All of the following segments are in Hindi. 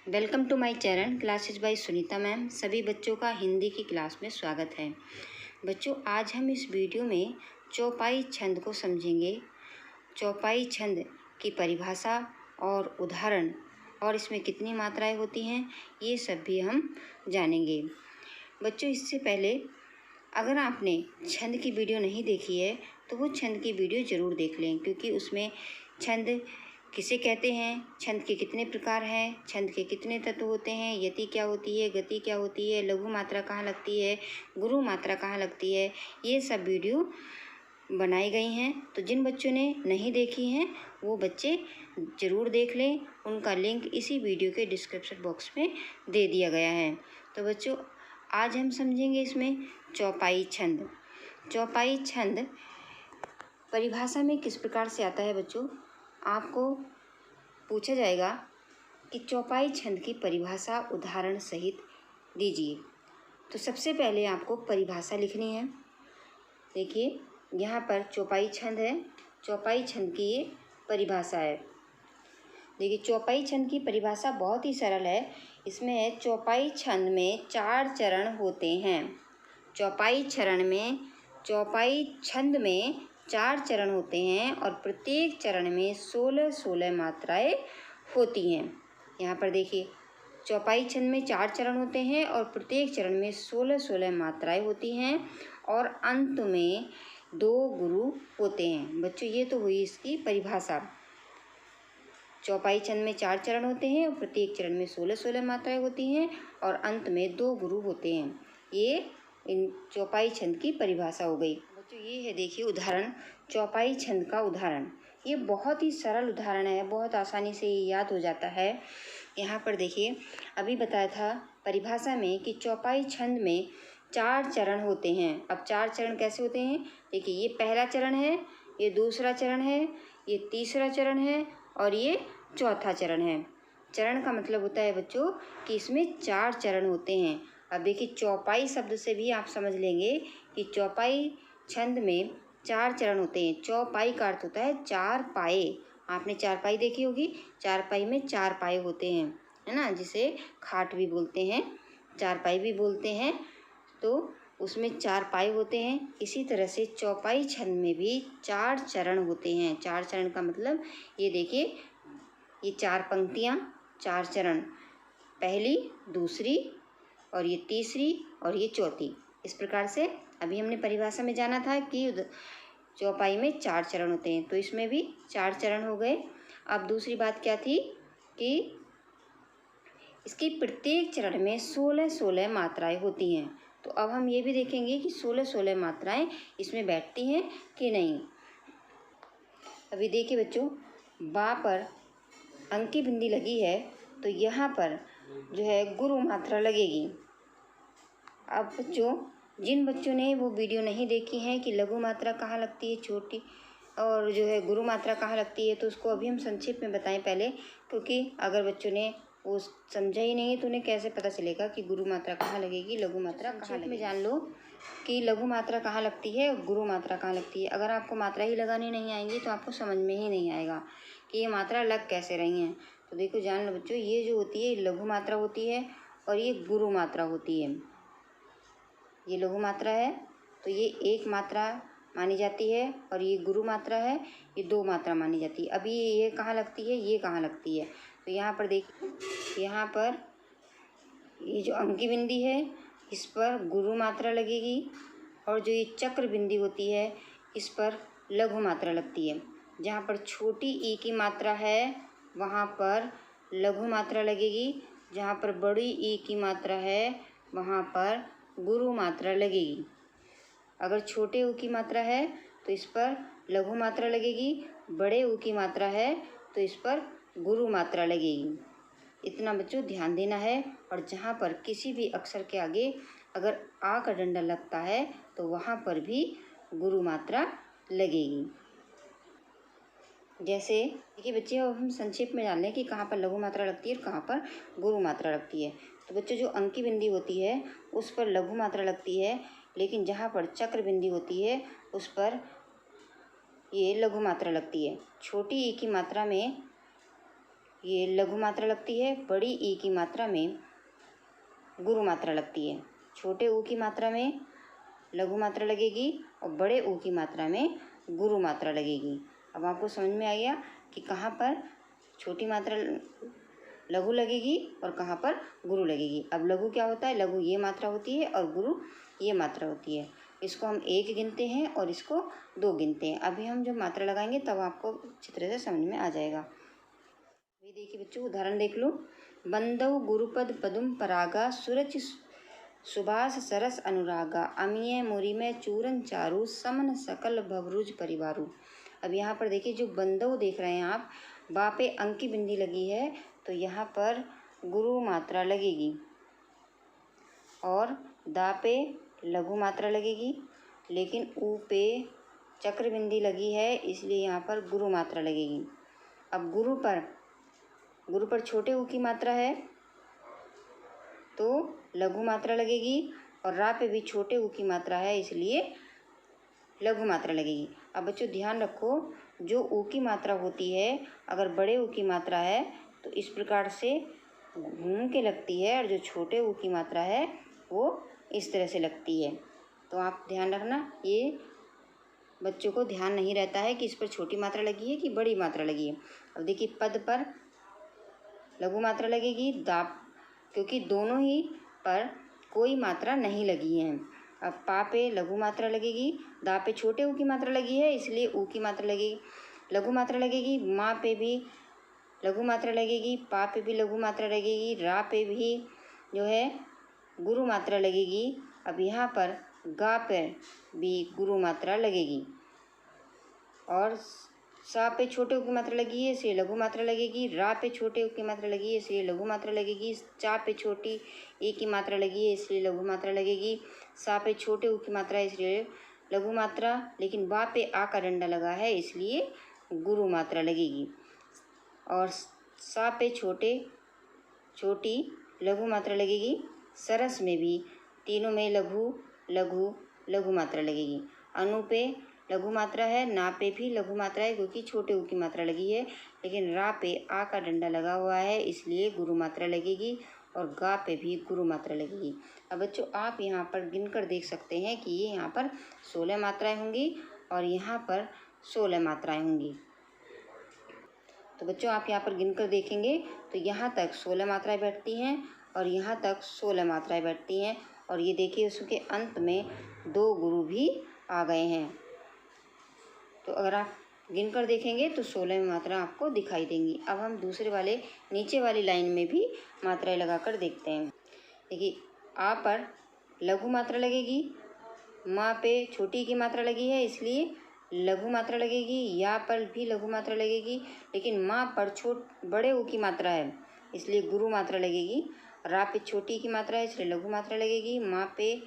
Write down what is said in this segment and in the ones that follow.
Welcome to my channel classes by Sunita ma'am. सभी बच्चों का हिंदी की क्लास में स्वागत है। बच्चों, आज हम इस वीडियो में चौपाई छंद को समझेंगे। चौपाई छंद की परिभाषा और उदाहरण और इसमें कितनी मात्राएं होती हैं, ये सब भी हम जानेंगे। बच्चों, इससे पहले अगर आपने छंद की वीडियो नहीं देखी है तो वो छंद की वीडियो ज़रूर देख लें, क्योंकि उसमें छंद किसे कहते हैं, छंद के कितने प्रकार हैं, छंद के कितने तत्व होते हैं, यति क्या होती है, गति क्या होती है, लघु मात्रा कहाँ लगती है, गुरु मात्रा कहाँ लगती है, ये सब वीडियो बनाई गई हैं। तो जिन बच्चों ने नहीं देखी हैं वो बच्चे ज़रूर देख लें। उनका लिंक इसी वीडियो के डिस्क्रिप्शन बॉक्स में दे दिया गया है। तो बच्चों, आज हम समझेंगे इसमें चौपाई छंद। चौपाई छंद परिभाषा में किस प्रकार से आता है। बच्चों, आपको पूछा जाएगा कि चौपाई छंद की परिभाषा उदाहरण सहित दीजिए। तो सबसे पहले आपको परिभाषा लिखनी है। देखिए, यहाँ पर चौपाई छंद है। चौपाई छंद की ये परिभाषा है। देखिए, चौपाई छंद की परिभाषा बहुत ही सरल है। इसमें है, चौपाई छंद में 4 चरण होते हैं। चौपाई छंद में 4 चरण होते हैं और प्रत्येक चरण में 16 मात्राएं होती हैं। यहाँ पर देखिए, चौपाई छंद में 4 चरण होते हैं और प्रत्येक चरण में 16 मात्राएं होती हैं और अंत में 2 गुरु होते हैं। बच्चों, ये तो हुई इसकी परिभाषा। चौपाई छंद में 4 चरण होते हैं और प्रत्येक चरण में 16 मात्राएं होती हैं और अंत में 2 गुरु होते हैं। ये इन चौपाई छंद की परिभाषा हो गई। बच्चों, ये है, देखिए उदाहरण, चौपाई छंद का उदाहरण। ये बहुत ही सरल उदाहरण है, बहुत आसानी से ये याद हो जाता है। यहाँ पर देखिए, अभी बताया था परिभाषा में कि चौपाई छंद में 4 चरण होते हैं। अब 4 चरण कैसे होते हैं, देखिए, ये पहला चरण है, ये दूसरा चरण है, ये तीसरा चरण है और ये चौथा चरण है। चरण का मतलब होता है बच्चों कि इसमें 4 चरण होते हैं। अब देखिए, चौपाई शब्द से भी आप समझ लेंगे कि चौपाई छंद में 4 चरण होते हैं। चौपाई का अर्थ होता है 4 पाए। आपने चारपाई देखी होगी, चारपाई में 4 पाए होते हैं, है ना, जिसे खाट भी बोलते हैं, चारपाई भी बोलते हैं। तो उसमें 4 पाए होते हैं। इसी तरह से चौपाई छंद में भी 4 चरण होते हैं। 4 चरण का मतलब, ये देखिए, ये 4 पंक्तियाँ, 4 चरण, पहली, दूसरी और ये तीसरी और ये चौथी। इस प्रकार से अभी हमने परिभाषा में जाना था कि चौपाई में 4 चरण होते हैं, तो इसमें भी 4 चरण हो गए। अब दूसरी बात क्या थी कि इसकी प्रत्येक चरण में 16 मात्राएं होती हैं। तो अब हम ये भी देखेंगे कि 16 मात्राएं इसमें बैठती हैं कि नहीं। अभी देखिए बच्चों, बा पर अंकी बिंदी लगी है, तो यहाँ पर जो है गुरु मात्रा लगेगी। अब बच्चों, जिन बच्चों ने वो वीडियो नहीं देखी है कि लघु मात्रा कहाँ लगती है छोटी, और जो है गुरु मात्रा कहाँ लगती है, तो उसको अभी हम संक्षेप में बताएं पहले, क्योंकि अगर बच्चों ने वो समझा ही नहीं तो उन्हें कैसे पता चलेगा कि गुरु मात्रा कहाँ लगेगी, लघु मात्रा कहाँ लगेगी। में जान लो कि लघु मात्रा कहाँ लगती है और गुरु मात्रा कहाँ लगती है। अगर आपको मात्रा ही लगानी नहीं आएंगी तो आपको समझ में ही नहीं आएगा कि ये मात्रा लग कैसे रही हैं। तो देखो, जान लो बच्चों, ये जो होती है लघु मात्रा होती है और ये गुरु मात्रा होती है। ये लघु मात्रा है तो ये 1 मात्रा मानी जाती है और ये गुरु मात्रा है, ये 2 मात्रा मानी जाती है। अभी ये कहाँ लगती है, ये कहाँ लगती है, तो यहाँ पर देखिए, यहाँ पर ये जो अंकी बिंदी है इस पर गुरु मात्रा लगेगी और जो ये चक्र बिंदी होती है इस पर लघु मात्रा लगती है। जहाँ पर छोटी ई की मात्रा है वहाँ पर लघु मात्रा लगेगी, जहाँ पर बड़ी ई की मात्रा है वहाँ पर गुरु मात्रा लगेगी। अगर छोटे ऊ की मात्रा है तो इस पर लघु मात्रा लगेगी, बड़े ऊ की मात्रा है तो इस पर गुरु मात्रा लगेगी। इतना बच्चों ध्यान देना है। और जहाँ पर किसी भी अक्षर के आगे अगर आ का डंडा लगता है तो वहाँ पर भी गुरु मात्रा लगेगी। जैसे देखिए बच्चे, अब हम संक्षेप में जान लें कि कहाँ पर लघु मात्रा लगती है और कहाँ पर गुरु मात्रा लगती है। तो बच्चों, जो अंकी बिंदी होती है उस पर लघु मात्रा लगती है, लेकिन जहाँ पर चक्र बिंदी होती है उस पर ये लघु मात्रा लगती है। छोटी ई की मात्रा में ये लघु मात्रा लगती है, बड़ी ई की मात्रा में गुरु मात्रा लगती है। छोटे ऊ की मात्रा में लघु मात्रा लगेगी और बड़े ऊ की मात्रा में गुरु मात्रा लगेगी। अब आपको समझ में आ गया कि कहाँ पर छोटी मात्रा लघु लगेगी और कहाँ पर गुरु लगेगी। अब लघु क्या होता है, लघु ये मात्रा होती है और गुरु ये मात्रा होती है। इसको हम 1 गिनते हैं और इसको 2 गिनते हैं। अभी हम जब मात्रा लगाएंगे तब आपको अच्छी तरह से समझ में आ जाएगा। अभी देखिए बच्चों, उदाहरण देख लो। बंदव गुरुपद पदुम परागा सुरच सुभाष सरस अनुरागा अमीय मुरिमय चूरन चारु समन सकल भवरुज परिवारु। अब यहाँ पर देखिए, जो बंदव देख रहे हैं आप, बा पे अंक की बिंदी लगी है तो यहाँ पर गुरु मात्रा लगेगी और दा पे लघु मात्रा लगेगी, लेकिन ऊ पे चक्र बिंदी लगी है इसलिए यहाँ पर गुरु मात्रा लगेगी। अब गुरु पर छोटे ऊ की मात्रा है तो लघु मात्रा लगेगी और रा पे भी छोटे ऊ की मात्रा है इसलिए लघु मात्रा लगेगी। अब बच्चों ध्यान रखो, जो ऊ की मात्रा होती है अगर बड़े ऊ की मात्रा है तो इस प्रकार से घूम के लगती है और जो छोटे ऊ की मात्रा है वो इस तरह से लगती है। तो आप ध्यान रखना, ये बच्चों को ध्यान नहीं रहता है कि इस पर छोटी मात्रा लगी है कि बड़ी मात्रा लगी है। अब देखिए, पद पर लघु मात्रा लगेगी, क्योंकि दोनों ही पर कोई मात्रा नहीं लगी है। अब पा पे लघु मात्रा लगेगी, दा पे छोटे ऊ की मात्रा लगी है इसलिए ऊ की मात्रा लगेगी, लघु मात्रा लगेगी। माँ पे भी लघु मात्रा लगेगी, पा पे भी लघु मात्रा लगेगी, रा पे भी जो है गुरु मात्रा लगेगी। अब यहाँ पर गा पे भी गुरु मात्रा लगेगी और सा पे छोटे ऊ की मात्रा लगी है इसलिए लघु मात्रा लगेगी, रा पे छोटे ऊ की मात्रा लगी है इसलिए लघु मात्रा लगेगी, चा पे छोटी ए की मात्रा लगी है इसलिए लघु मात्रा लगेगी, सा पे छोटे ऊ की मात्रा है इसलिए लघु मात्रा, लेकिन बा पे आ का डंडा लगा है इसलिए गुरु मात्रा लगेगी और सा पे छोटी लघु मात्रा लगेगी। सरस में भी तीनों में लघु लघु लघु मात्रा लगेगी। अनु पे लघु मात्रा है, ना पे भी लघु मात्रा है क्योंकि छोटे ऊ की मात्रा लगी है, लेकिन रा पे आ का डंडा लगा हुआ है इसलिए गुरु मात्रा लगेगी और गा पे भी गुरु मात्रा लगेगी। अब बच्चों आप यहाँ पर गिनकर देख सकते हैं कि ये यहाँ पर 16 मात्राएं होंगी और यहाँ पर 16 मात्राएं होंगी। तो बच्चों आप यहाँ पर गिनकर देखेंगे तो यहाँ तक 16 मात्राएं बैठती हैं और यहाँ तक 16 मात्राएं बैठती हैं और ये देखिए उसके अंत में 2 गुरु भी आ गए हैं। तो अगर आप गिनकर देखेंगे तो 16 मात्रा आपको दिखाई देंगी। अब हम दूसरे वाले नीचे वाली लाइन में भी मात्राएं लगाकर देखते हैं। देखिए, आ पर लघु मात्रा लगेगी, माँ पे छोटी की मात्रा लगी है इसलिए लघु मात्रा लगेगी, या पर भी लघु मात्रा लगेगी, लेकिन माँ पर बड़े ऊ की मात्रा है इसलिए गुरु मात्रा लगेगी। रा पे छोटी की मात्रा है इसलिए लघु मात्रा लगेगी, माँ पे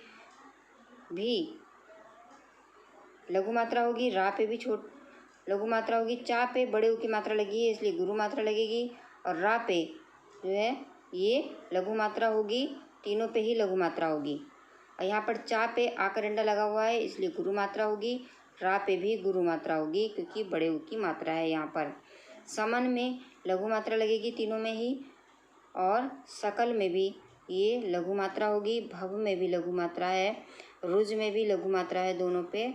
भी लघु मात्रा होगी, रा पे भी लघु मात्रा होगी, चा पे बड़े ऊ की मात्रा लगी है इसलिए गुरु मात्रा लगेगी और रा पे जो है ये लघु मात्रा होगी, तीनों पे ही लघु मात्रा होगी। और यहाँ पर चा पे आ का डंडा लगा हुआ है इसलिए गुरु मात्रा होगी, रा पे भी गुरु मात्रा होगी क्योंकि बड़े ऊ की मात्रा है। यहाँ पर समन में लघु मात्रा लगेगी तीनों में ही और सकल में भी ये लघु मात्रा होगी, भव में भी लघु मात्रा है, रुज में भी लघु मात्रा है, दोनों पे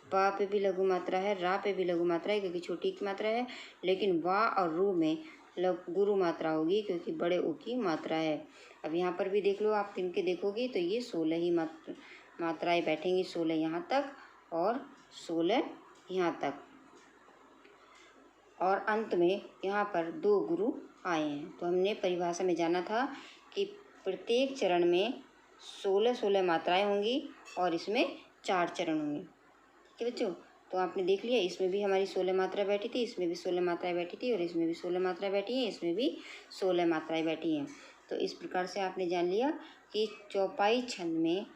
पा पे भी लघु मात्रा है, रा पे भी लघु मात्रा है क्योंकि छोटी की मात्रा है, लेकिन वा और रू में गुरु मात्रा होगी क्योंकि बड़े ऊ की मात्रा है। अब यहाँ पर भी देख लो, आप गिन के देखोगे तो ये 16 ही मात्राएं बैठेंगी, 16 यहाँ तक और 16 यहाँ तक और अंत में यहाँ पर 2 गुरु आए हैं। तो हमने परिभाषा में जाना था कि प्रत्येक चरण में 16 मात्राएं होंगी और इसमें 4 चरण होंगे। ठीक है बच्चों, तो आपने देख लिया, इसमें भी हमारी 16 मात्रा बैठी थी, इसमें भी 16 मात्राएं बैठी थी और इसमें भी 16 मात्राएं बैठी हैं, इसमें भी 16 मात्राएं बैठी हैं। तो इस प्रकार से आपने जान लिया कि चौपाई छंद में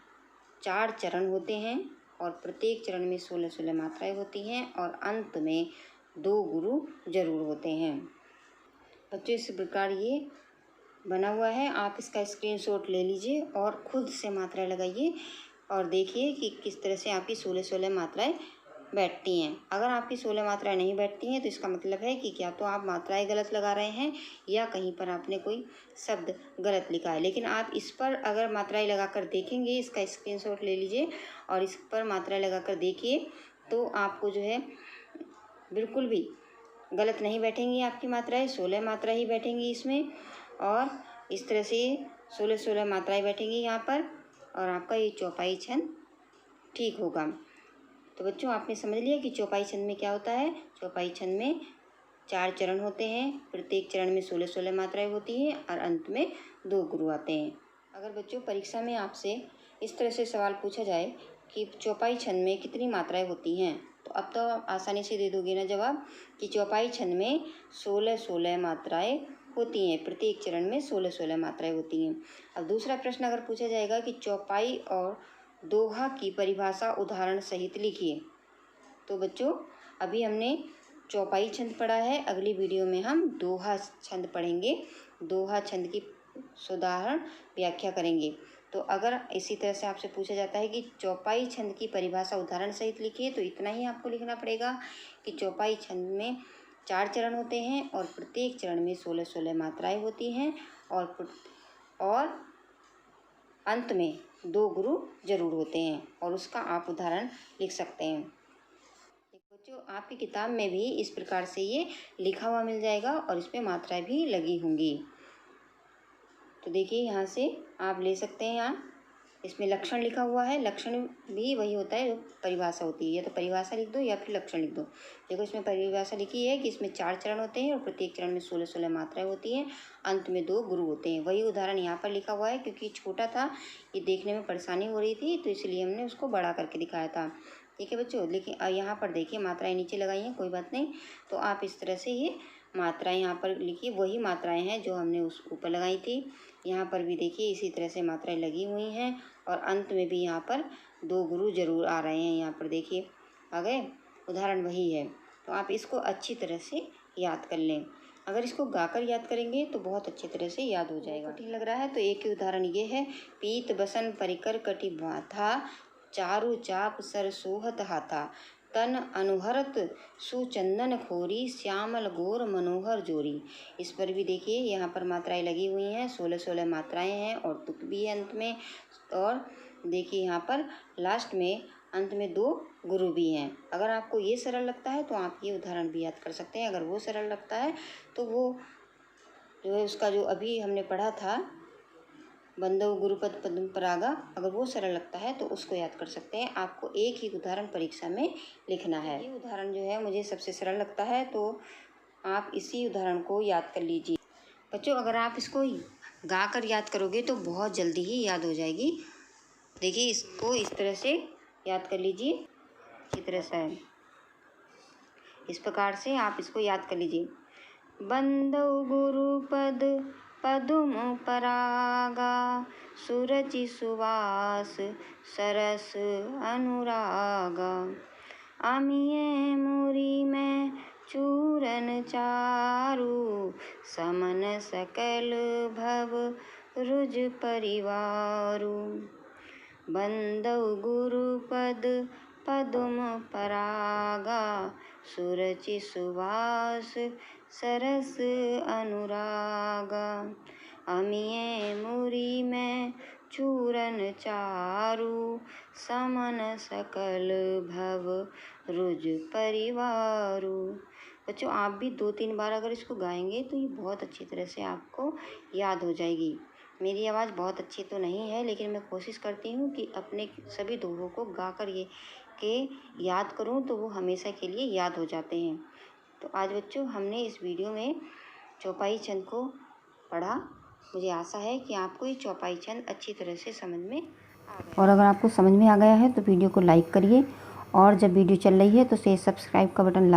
4 चरण होते हैं और प्रत्येक चरण में 16 मात्राएं होती हैं और अंत में 2 गुरु जरूर होते हैं। बच्चों इस प्रकार ये बना हुआ है, आप इसका स्क्रीनशॉट ले लीजिए और खुद से मात्राएं लगाइए और देखिए कि किस तरह से आपकी 16 मात्राएं बैठती हैं। अगर आपकी 16 मात्राएं नहीं बैठती हैं तो इसका मतलब है कि क्या तो आप मात्राएं गलत लगा रहे हैं या कहीं पर आपने कोई शब्द गलत लिखा है। लेकिन आप इस पर अगर मात्राएं लगाकर देखेंगे, इसका स्क्रीनशॉट ले लीजिए और इस पर मात्राएं लगाकर देखिए, तो आपको जो है बिल्कुल भी गलत नहीं बैठेंगी आपकी मात्राएं, 16 मात्रा ही बैठेंगी इसमें। और इस तरह से 16 मात्राएं बैठेंगी यहाँ पर और आपका ये चौपाई छंद ठीक होगा। तो बच्चों, आपने समझ लिया कि चौपाई छंद में क्या होता है। चौपाई छंद में 4 चरण होते हैं, प्रत्येक चरण में 16 मात्राएं होती हैं और अंत में 2 गुरु आते हैं। अगर बच्चों परीक्षा में आपसे इस तरह से सवाल पूछा जाए कि चौपाई छंद में कितनी मात्राएं होती हैं, तो अब तो आप आसानी से दे दोगे ना जवाब कि चौपाई छंद में 16 मात्राएं होती हैं, प्रत्येक चरण में 16 मात्राएं होती हैं। अब दूसरा प्रश्न अगर पूछा जाएगा कि चौपाई और दोहा की परिभाषा उदाहरण सहित लिखिए, तो बच्चों अभी हमने चौपाई छंद पढ़ा है, अगली वीडियो में हम दोहा छंद पढ़ेंगे। दोहा छंद की उदाहरण व्याख्या करेंगे। तो अगर इसी तरह से आपसे पूछा जाता है कि चौपाई छंद की परिभाषा उदाहरण सहित लिखिए, तो इतना ही आपको लिखना पड़ेगा कि चौपाई छंद में 4 चरण होते हैं और प्रत्येक चरण में 16 मात्राएं होती हैं और अंत में 2 गुरु जरूर होते हैं और उसका आप उदाहरण लिख सकते हैं। बच्चों, आपकी किताब में भी इस प्रकार से ये लिखा हुआ मिल जाएगा और इस पे मात्राएं भी लगी होंगी। तो देखिए यहाँ से आप ले सकते हैं। यहाँ इसमें लक्षण लिखा हुआ है, लक्षण भी वही होता है जो परिभाषा होती है, या तो परिभाषा लिख दो या फिर लक्षण लिख दो। देखो इसमें परिभाषा लिखी है कि इसमें 4 चरण होते हैं और प्रत्येक चरण में 16 मात्राएं होती हैं, अंत में 2 गुरु होते हैं। वही उदाहरण यहाँ पर लिखा हुआ है, क्योंकि छोटा था, ये देखने में परेशानी हो रही थी, तो इसलिए हमने उसको बड़ा करके दिखाया था। ठीक है बच्चों, लेकिन यहाँ पर देखिए मात्राएं नीचे लगाई हैं, कोई बात नहीं। तो आप इस तरह से ये मात्राएं यहाँ पर लिखिए, वही मात्राएं हैं जो हमने उस ऊपर लगाई थी। यहाँ पर भी देखिए इसी तरह से मात्राएं लगी हुई हैं और अंत में भी यहाँ पर 2 गुरु जरूर आ रहे हैं। यहाँ पर देखिए आ गए, उदाहरण वही है। तो आप इसको अच्छी तरह से याद कर लें। अगर इसको गाकर याद करेंगे तो बहुत अच्छी तरह से याद हो जाएगा। ठीक लग रहा है तो एक ही उदाहरण ये है। पीत बसन परिकर कटि बाथा, चारु चाप सर सोहत हाथा, तन अनुहरत सुचंदन खोरी, श्यामल गोर मनोहर जोरी। इस पर भी देखिए यहाँ पर मात्राएं लगी हुई हैं, 16 मात्राएं हैं और तुक भी है अंत में। और देखिए यहाँ पर लास्ट में अंत में 2 गुरु भी हैं। अगर आपको ये सरल लगता है तो आप ये उदाहरण भी याद कर सकते हैं। अगर वो सरल लगता है तो वो जो है उसका जो अभी हमने पढ़ा था बंदव गुरुपद पद्म परागा, अगर वो सरल लगता है तो उसको याद कर सकते हैं। आपको एक ही उदाहरण परीक्षा में लिखना है। ये उदाहरण जो है मुझे सबसे सरल लगता है, तो आप इसी उदाहरण को याद कर लीजिए। बच्चों, अगर आप इसको गाकर याद करोगे तो बहुत जल्दी ही याद हो जाएगी। देखिए इसको इस तरह से याद कर लीजिए, इसी तरह से इस प्रकार से आप इसको याद कर लीजिए। बंदव गुरुपद पद्म परागा, सुरचि सुवास सरस अनुरागा, अमिये मुरी में चूरन चारु, समन सकल भव रुज परिवारु। बंदव गुरुपद पद्म परागा, सुरचि सुवास सरस अनुरागा, अमिये मुरी में चूरन चारु, समन सकल भव रुज परिवारु। बच्चों, आप भी 2-3 बार अगर इसको गाएंगे तो ये बहुत अच्छी तरह से आपको याद हो जाएगी। मेरी आवाज़ बहुत अच्छी तो नहीं है, लेकिन मैं कोशिश करती हूँ कि अपने सभी दोहों को गाकर याद करूँ तो वो हमेशा के लिए याद हो जाते हैं। तो आज बच्चों हमने इस वीडियो में चौपाई छंद को पढ़ा। मुझे आशा है कि आपको ये चौपाई छंद अच्छी तरह से समझ में आ गया। और अगर आपको समझ में आ गया है तो वीडियो को लाइक करिए, और जब वीडियो चल रही है तो सब्सक्राइब का बटन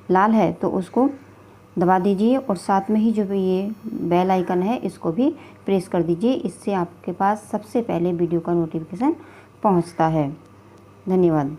लाल है तो उसको दबा दीजिए, और साथ में ही जो भी ये बेल आइकन है इसको भी प्रेस कर दीजिए। इससे आपके पास सबसे पहले वीडियो का नोटिफिकेशन पहुंचता है। धन्यवाद।